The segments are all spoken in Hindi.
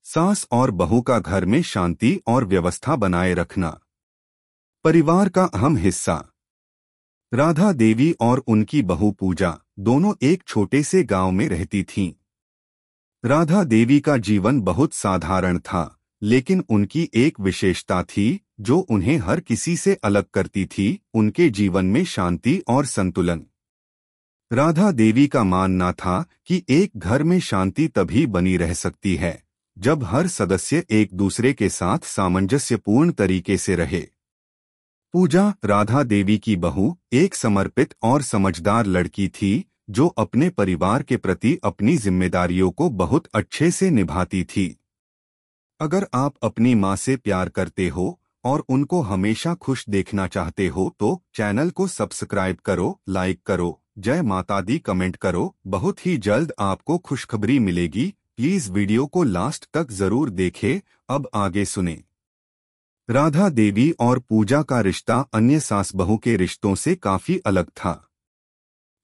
सास और बहू का घर में शांति और व्यवस्था बनाए रखना। परिवार का अहम हिस्सा। राधा देवी और उनकी बहू पूजा दोनों एक छोटे से गांव में रहती थीं। राधा देवी का जीवन बहुत साधारण था, लेकिन उनकी एक विशेषता थी जो उन्हें हर किसी से अलग करती थी, उनके जीवन में शांति और संतुलन। राधा देवी का मानना था कि एक घर में शांति तभी बनी रह सकती है जब हर सदस्य एक दूसरे के साथ सामंजस्यपूर्ण तरीके से रहे। पूजा, राधा देवी की बहू, एक समर्पित और समझदार लड़की थी जो अपने परिवार के प्रति अपनी जिम्मेदारियों को बहुत अच्छे से निभाती थी। अगर आप अपनी माँ से प्यार करते हो और उनको हमेशा खुश देखना चाहते हो तो चैनल को सब्सक्राइब करो, लाइक करो, जय माता दी कमेंट करो। बहुत ही जल्द आपको खुशखबरी मिलेगी। प्लीज वीडियो को लास्ट तक जरूर देखें। अब आगे सुने। राधा देवी और पूजा का रिश्ता अन्य सास बहू के रिश्तों से काफी अलग था।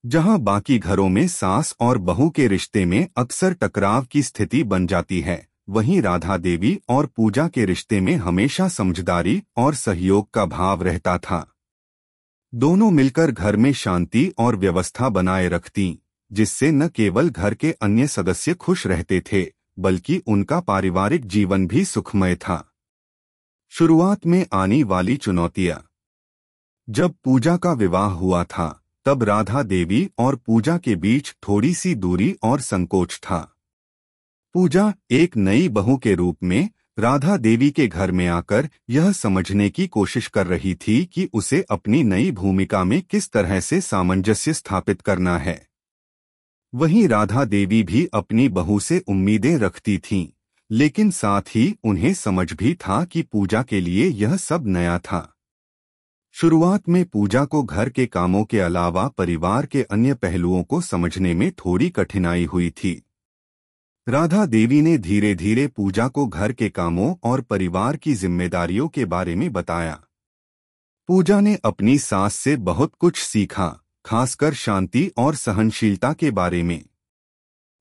जहां बाकी घरों में सास और बहू के रिश्ते में अक्सर टकराव की स्थिति बन जाती है, वहीं राधा देवी और पूजा के रिश्ते में हमेशा समझदारी और सहयोग का भाव रहता था। दोनों मिलकर घर में शांति और व्यवस्था बनाए रखतीं, जिससे न केवल घर के अन्य सदस्य खुश रहते थे, बल्कि उनका पारिवारिक जीवन भी सुखमय था। शुरुआत में आने वाली चुनौतियां। जब पूजा का विवाह हुआ था, तब राधा देवी और पूजा के बीच थोड़ी सी दूरी और संकोच था। पूजा एक नई बहू के रूप में राधा देवी के घर में आकर यह समझने की कोशिश कर रही थी कि उसे अपनी नई भूमिका में किस तरह से सामंजस्य स्थापित करना है। वहीं राधा देवी भी अपनी बहू से उम्मीदें रखती थीं, लेकिन साथ ही उन्हें समझ भी था कि पूजा के लिए यह सब नया था। शुरुआत में पूजा को घर के कामों के अलावा परिवार के अन्य पहलुओं को समझने में थोड़ी कठिनाई हुई थी। राधा देवी ने धीरे धीरे पूजा को घर के कामों और परिवार की जिम्मेदारियों के बारे में बताया। पूजा ने अपनी सास से बहुत कुछ सीखा, खासकर शांति और सहनशीलता के बारे में।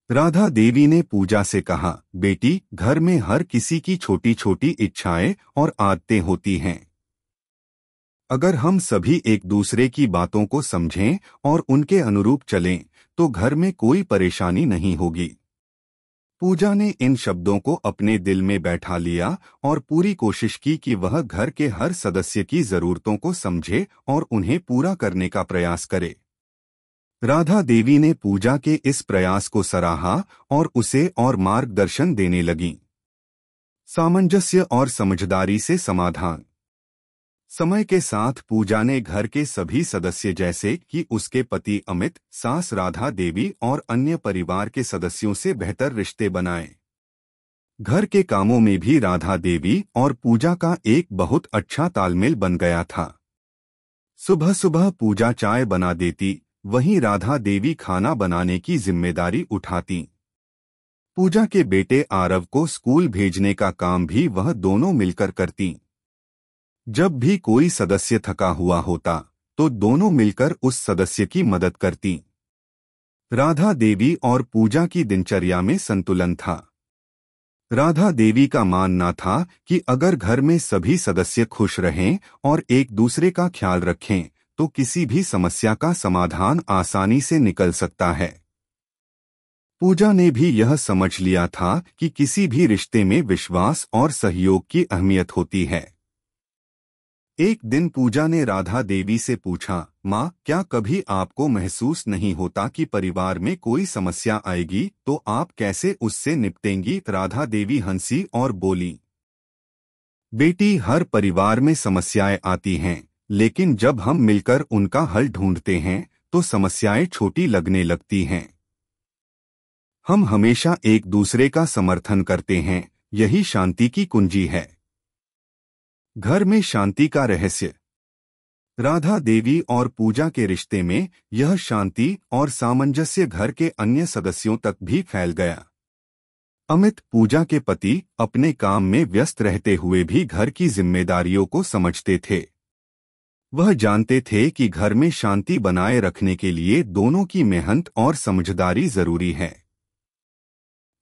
राधा देवी ने पूजा से कहा, बेटी, घर में हर किसी की छोटी छोटी इच्छाएं और आदतें होती हैं। अगर हम सभी एक दूसरे की बातों को समझें और उनके अनुरूप चलें, तो घर में कोई परेशानी नहीं होगी। पूजा ने इन शब्दों को अपने दिल में बैठा लिया और पूरी कोशिश की कि वह घर के हर सदस्य की जरूरतों को समझे और उन्हें पूरा करने का प्रयास करे। राधा देवी ने पूजा के इस प्रयास को सराहा और उसे और मार्गदर्शन देने लगीं। सामंजस्य और समझदारी से समाधान। समय के साथ पूजा ने घर के सभी सदस्य जैसे कि उसके पति अमित, सास राधा देवी और अन्य परिवार के सदस्यों से बेहतर रिश्ते बनाए। घर के कामों में भी राधा देवी और पूजा का एक बहुत अच्छा तालमेल बन गया था। सुबह सुबह पूजा चाय बना देती, वहीं राधा देवी खाना बनाने की जिम्मेदारी उठाती। पूजा के बेटे आरव को स्कूल भेजने का काम भी वह दोनों मिलकर करती। जब भी कोई सदस्य थका हुआ होता तो दोनों मिलकर उस सदस्य की मदद करती। राधा देवी और पूजा की दिनचर्या में संतुलन था। राधा देवी का मानना था कि अगर घर में सभी सदस्य खुश रहें और एक दूसरे का ख्याल रखें तो किसी भी समस्या का समाधान आसानी से निकल सकता है। पूजा ने भी यह समझ लिया था कि किसी भी रिश्ते में विश्वास और सहयोग की अहमियत होती है। एक दिन पूजा ने राधा देवी से पूछा, माँ, क्या कभी आपको महसूस नहीं होता कि परिवार में कोई समस्या आएगी तो आप कैसे उससे निपटेंगी? राधा देवी हंसी और बोली, बेटी, हर परिवार में समस्याएं आती हैं, लेकिन जब हम मिलकर उनका हल ढूंढते हैं तो समस्याएं छोटी लगने लगती हैं। हम हमेशा एक दूसरे का समर्थन करते हैं, यही शांति की कुंजी है। घर में शांति का रहस्य। राधा देवी और पूजा के रिश्ते में यह शांति और सामंजस्य घर के अन्य सदस्यों तक भी फैल गया। अमित, पूजा के पति, अपने काम में व्यस्त रहते हुए भी घर की जिम्मेदारियों को समझते थे। वह जानते थे कि घर में शांति बनाए रखने के लिए दोनों की मेहनत और समझदारी जरूरी है।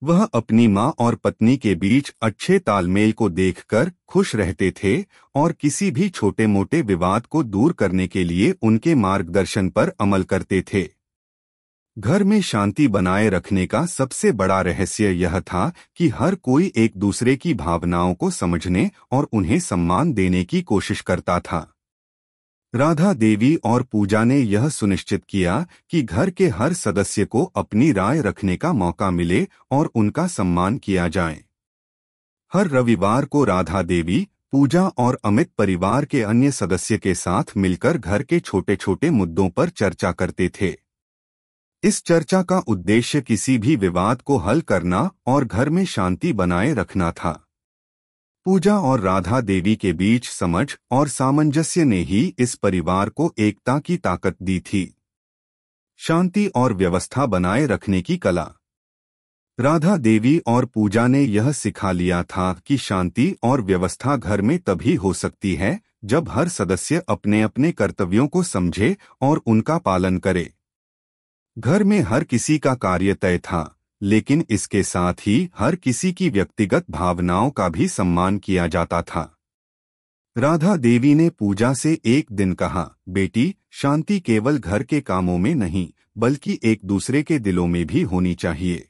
वह अपनी माँ और पत्नी के बीच अच्छे तालमेल को देखकर खुश रहते थे और किसी भी छोटे मोटे विवाद को दूर करने के लिए उनके मार्गदर्शन पर अमल करते थे। घर में शांति बनाए रखने का सबसे बड़ा रहस्य यह था कि हर कोई एक दूसरे की भावनाओं को समझने और उन्हें सम्मान देने की कोशिश करता था। राधा देवी और पूजा ने यह सुनिश्चित किया कि घर के हर सदस्य को अपनी राय रखने का मौका मिले और उनका सम्मान किया जाए। हर रविवार को राधा देवी, पूजा और अमित परिवार के अन्य सदस्य के साथ मिलकर घर के छोटे छोटे मुद्दों पर चर्चा करते थे। इस चर्चा का उद्देश्य किसी भी विवाद को हल करना और घर में शांति बनाए रखना था। पूजा और राधा देवी के बीच समझ और सामंजस्य ने ही इस परिवार को एकता की ताकत दी थी। शांति और व्यवस्था बनाए रखने की कला। राधा देवी और पूजा ने यह सिखा लिया था कि शांति और व्यवस्था घर में तभी हो सकती है जब हर सदस्य अपने अपने कर्तव्यों को समझे और उनका पालन करे। घर में हर किसी का कार्य तय था, लेकिन इसके साथ ही हर किसी की व्यक्तिगत भावनाओं का भी सम्मान किया जाता था। राधा देवी ने पूजा से एक दिन कहा, बेटी, शांति केवल घर के कामों में नहीं बल्कि एक दूसरे के दिलों में भी होनी चाहिए।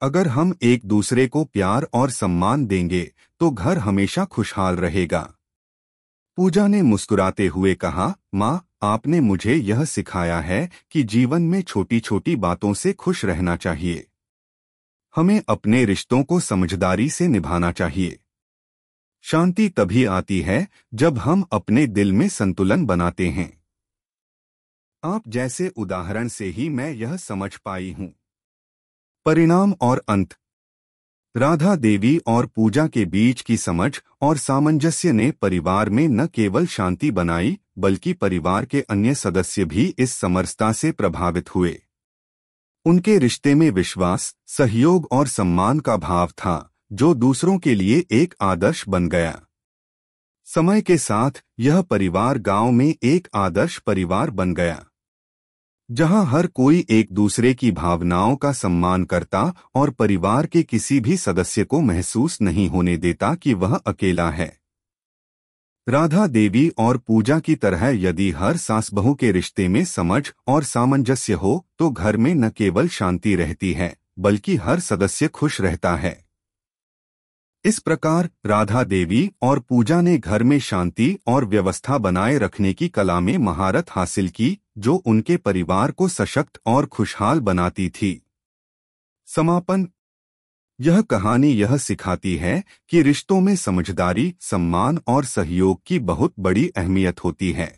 अगर हम एक दूसरे को प्यार और सम्मान देंगे तो घर हमेशा खुशहाल रहेगा। पूजा ने मुस्कुराते हुए कहा, माँ, आपने मुझे यह सिखाया है कि जीवन में छोटी छोटी बातों से खुश रहना चाहिए। हमें अपने रिश्तों को समझदारी से निभाना चाहिए। शांति तभी आती है जब हम अपने दिल में संतुलन बनाते हैं। आप जैसे उदाहरण से ही मैं यह समझ पाई हूँ। परिणाम और अंत। राधा देवी और पूजा के बीच की समझ और सामंजस्य ने परिवार में न केवल शांति बनाई बल्कि परिवार के अन्य सदस्य भी इस समरसता से प्रभावित हुए। उनके रिश्ते में विश्वास, सहयोग और सम्मान का भाव था, जो दूसरों के लिए एक आदर्श बन गया। समय के साथ यह परिवार गांव में एक आदर्श परिवार बन गया, जहां हर कोई एक दूसरे की भावनाओं का सम्मान करता और परिवार के किसी भी सदस्य को महसूस नहीं होने देता कि वह अकेला है। राधा देवी और पूजा की तरह यदि हर सास बहू के रिश्ते में समझ और सामंजस्य हो तो घर में न केवल शांति रहती है बल्कि हर सदस्य खुश रहता है। इस प्रकार राधा देवी और पूजा ने घर में शांति और व्यवस्था बनाए रखने की कला में महारत हासिल की, जो उनके परिवार को सशक्त और खुशहाल बनाती थी। समापन। यह कहानी यह सिखाती है कि रिश्तों में समझदारी, सम्मान और सहयोग की बहुत बड़ी अहमियत होती है।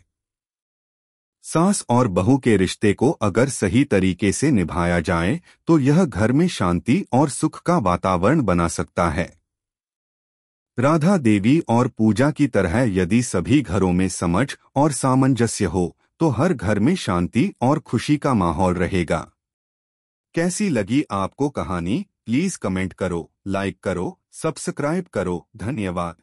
सास और बहू के रिश्ते को अगर सही तरीके से निभाया जाए तो यह घर में शांति और सुख का वातावरण बना सकता है। राधा देवी और पूजा की तरह यदि सभी घरों में समझ और सामंजस्य हो तो हर घर में शांति और खुशी का माहौल रहेगा। कैसी लगी आपको कहानी? प्लीज कमेंट करो, लाइक करो, सब्सक्राइब करो। धन्यवाद।